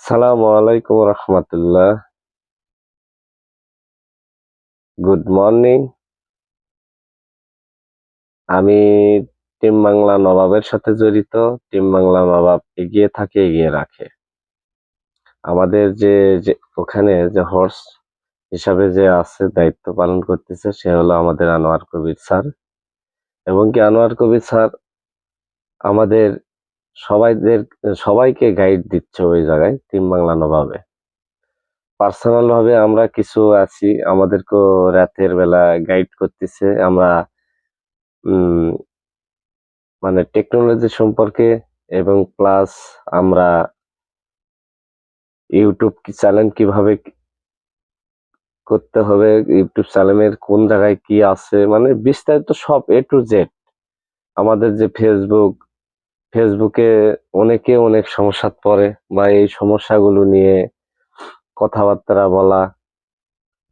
সালামু আলাইকুম রহমতুল্লাহ। Good morning. আমি টিম বাংলা নবাবের সাথে জড়িত। টিম বাংলা নবাব এগিয়ে থাকে, এগিয়ে রাখে। আমাদের যে ওখানে যে হর্স হিসাবে যে আছে, দায়িত্ব পালন করতেছে, সে হলো আমাদের আনোয়ার কবির স্যার। এবং কি আনোয়ার কবির স্যার আমাদের সবাইদের সবাইকে গাইড দিচ্ছে ওই জায়গায় টিম বাংলা নবাবে। পার্সোনাল ভাবে আমরা কিছু আছি, আমাদেরকেও রাতের বেলা গাইড করতেছে। আমরা উম মানে টেকনোলজি সম্পর্কে, এবং প্লাস আমরা ইউটিউব চ্যানেল কিভাবে করতে হবে, ইউটিউব চ্যানেলের কোন জায়গায় কি আছে, মানে বিস্তারিত সব এ টু জেড। আমাদের যে ফেসবুকে অনেকে অনেক সমস্যাত পড়ে, বা এই সমস্যাগুলো নিয়ে কথাবার্তা বলা,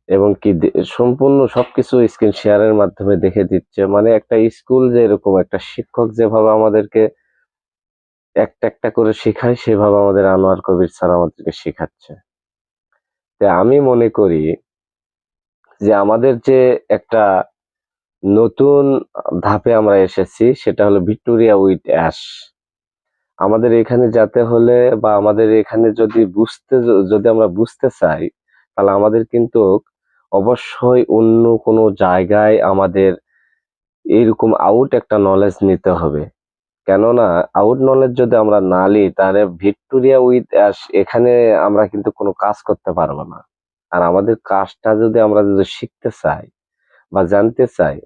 এবং কি সম্পূর্ণ সবকিছু স্ক্রিন শেয়ারের মাধ্যমে দেখে দিচ্ছে। মানে একটা স্কুল যে এরকম একটা শিক্ষক যেভাবে আমাদেরকে একটা একটা করে শেখায়, সেভাবে আমাদের আনোয়ার কবির স্যার আমাদেরকে শেখাচ্ছে। তো আমি মনে করি যে আমাদের যে একটা নতুন ধাপে আমরা এসেছি, সেটা হলো ভিক্টোরিয়া উইথ অ্যাশ। আমাদের এখানে যেতে হলে, বা আমাদের এখানে যদি আমরা বুঝতে চাই, তাহলে আমাদের কিন্তু অবশ্যই অন্য কোনো জায়গায় আমাদের এরকম আউট একটা নলেজ নিতে হবে। কেননা আউট নলেজ যদি আমরা না নিই, তাহলে ভিক্টোরিয়া উইথ অ্যাশ এখানে আমরা কিন্তু কোনো কাজ করতে পারবো না। আর আমাদের কাজটা যদি শিখতে চাই বা জানতে চাই,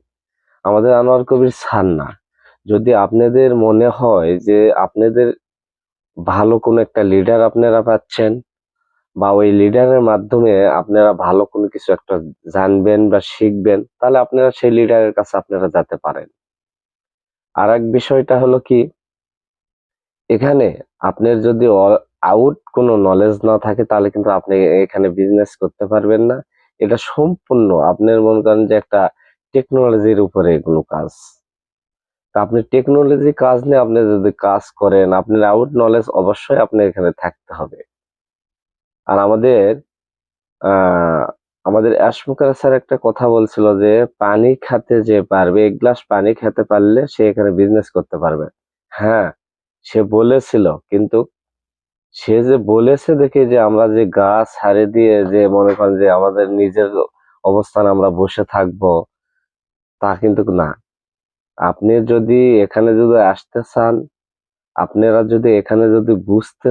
আমাদের আনোয়ার কবির স্যার না, যদি আপনাদের মনে হয় যে আপনাদের ভালো কোনো একটা লিডার আপনারা পাচ্ছেন, বা ওই লিডারের মাধ্যমে আপনারা ভালো কোনো কিছু একটা জানবেন বা শিখবেন, তাহলে আপনারা সেই লিডারের কাছে আপনারা যেতে পারেন। আর এক বিষয়টা হলো কি, এখানে আপনার যদি আউট কোনো নলেজ না থাকে, তাহলে কিন্তু আপনি এখানে বিজনেস করতে পারবেন না। এটা সম্পূর্ণ আপনার মনে করেন যে একটা টেকনোলজির উপরে এগুলো কাজ। তা আপনি টেকনোলজি কাজ নিয়ে আপনি যদি কাজ করেন, আপনার আউট নলেজ অবশ্যই আপনার এখানে থাকতে হবে। আর আহ আমাদের অ্যাশমুখার স্যার একটা কথা বলছিল যে, পানি খেতে যে পারবে, এক গ্লাস পানি খেতে পারলে সে এখানে বিজনেস করতে পারবে। হ্যাঁ, সে বলেছিল, কিন্তু সে যে বলেছে দেখে যে আমরা যে গা ছাড়ে দিয়ে যে মনে করেন যে আমাদের নিজের অবস্থান আমরা বসে থাকবো, তা কিন্তু না। আপনি যদি এখানে যদি আসতে চান, আপনারা যদি এখানে যদি বুঝতে